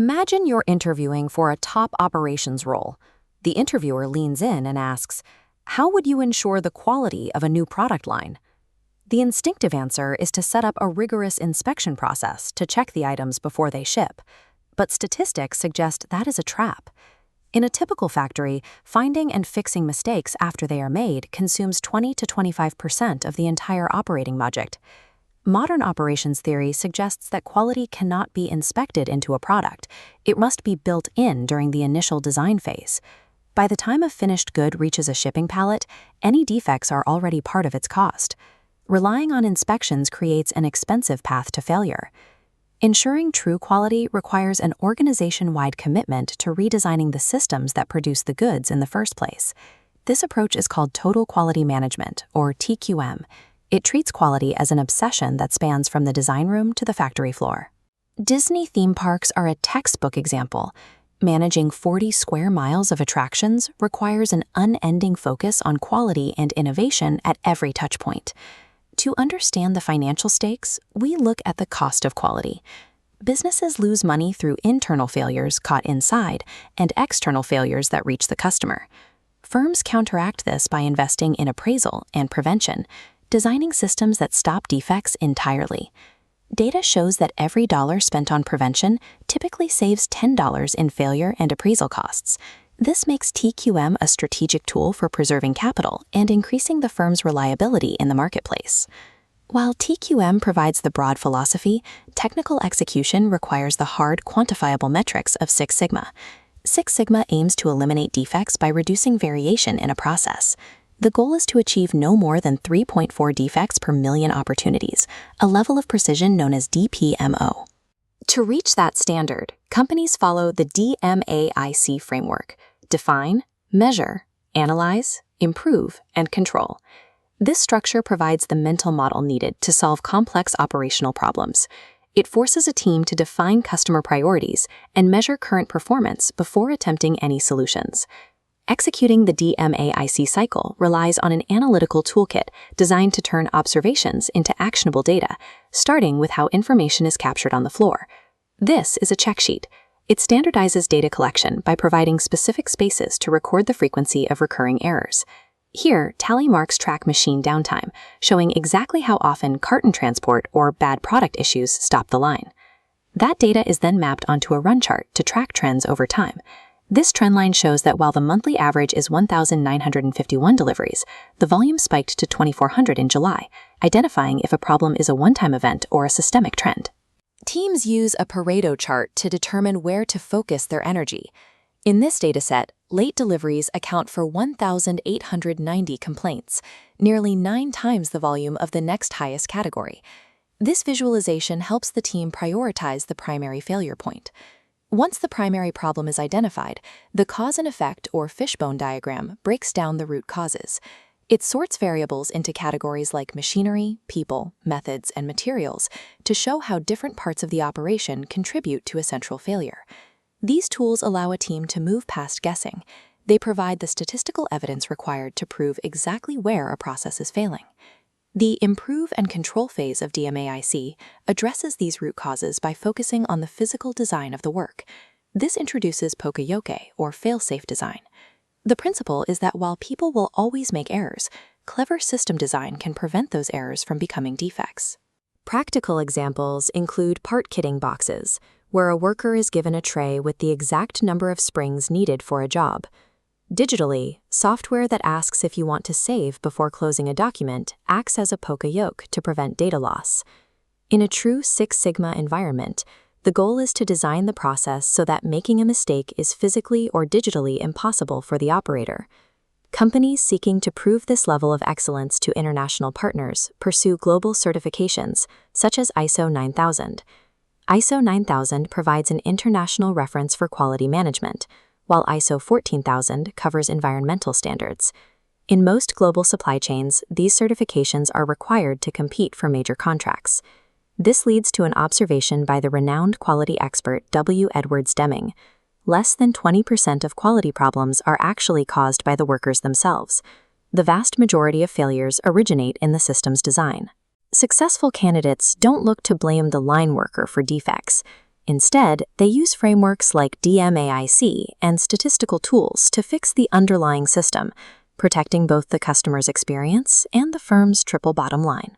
Imagine you're interviewing for a top operations role. The interviewer leans in and asks, "How would you ensure the quality of a new product line?" The instinctive answer is to set up a rigorous inspection process to check the items before they ship. But statistics suggest that is a trap. In a typical factory, finding and fixing mistakes after they are made consumes 20 to 25% of the entire operating budget. Modern operations theory suggests that quality cannot be inspected into a product. It must be built in during the initial design phase. By the time a finished good reaches a shipping pallet, any defects are already part of its cost. Relying on inspections creates an expensive path to failure. Ensuring true quality requires an organization-wide commitment to redesigning the systems that produce the goods in the first place. This approach is called Total Quality Management, or TQM. It treats quality as an obsession that spans from the design room to the factory floor. Disney theme parks are a textbook example. Managing 40 square miles of attractions requires an unending focus on quality and innovation at every touchpoint. To understand the financial stakes, we look at the cost of quality. Businesses lose money through internal failures caught inside and external failures that reach the customer. Firms counteract this by investing in appraisal and prevention, designing systems that stop defects entirely. Data shows that every dollar spent on prevention typically saves $10 in failure and appraisal costs. This makes TQM a strategic tool for preserving capital and increasing the firm's reliability in the marketplace. While TQM provides the broad philosophy, technical execution requires the hard, quantifiable metrics of Six Sigma. Six Sigma aims to eliminate defects by reducing variation in a process. The goal is to achieve no more than 3.4 defects per million opportunities, a level of precision known as DPMO. To reach that standard, companies follow the DMAIC framework: define, measure, analyze, improve, and control. This structure provides the mental model needed to solve complex operational problems. It forces a team to define customer priorities and measure current performance before attempting any solutions. Executing the DMAIC cycle relies on an analytical toolkit designed to turn observations into actionable data, starting with how information is captured on the floor. This is a check sheet. It standardizes data collection by providing specific spaces to record the frequency of recurring errors. Here, tally marks track machine downtime, showing exactly how often carton transport or bad product issues stop the line. That data is then mapped onto a run chart to track trends over time. This trend line shows that while the monthly average is 1,951 deliveries, the volume spiked to 2,400 in July, identifying if a problem is a one-time event or a systemic trend. Teams use a Pareto chart to determine where to focus their energy. In this dataset, late deliveries account for 1,890 complaints, nearly 9 times the volume of the next highest category. This visualization helps the team prioritize the primary failure point. Once the primary problem is identified, the cause and effect or fishbone diagram breaks down the root causes. It sorts variables into categories like machinery, people, methods, and materials to show how different parts of the operation contribute to a central failure. These tools allow a team to move past guessing. They provide the statistical evidence required to prove exactly where a process is failing. The improve and control phase of DMAIC addresses these root causes by focusing on the physical design of the work. This introduces Poka-yoke, or fail-safe design. The principle is that while people will always make errors, clever system design can prevent those errors from becoming defects. Practical examples include part kitting boxes, where a worker is given a tray with the exact number of springs needed for a job. Digitally, software that asks if you want to save before closing a document acts as a Poka-yoke to prevent data loss. In a true Six Sigma environment, the goal is to design the process so that making a mistake is physically or digitally impossible for the operator. Companies seeking to prove this level of excellence to international partners pursue global certifications, such as ISO 9000. ISO 9000 provides an international reference for quality management, while ISO 14000 covers environmental standards. In most global supply chains, these certifications are required to compete for major contracts. This leads to an observation by the renowned quality expert W. Edwards Deming. Less than 20% of quality problems are actually caused by the workers themselves. The vast majority of failures originate in the system's design. Successful candidates don't look to blame the line worker for defects. Instead, they use frameworks like DMAIC and statistical tools to fix the underlying system, protecting both the customer's experience and the firm's triple bottom line.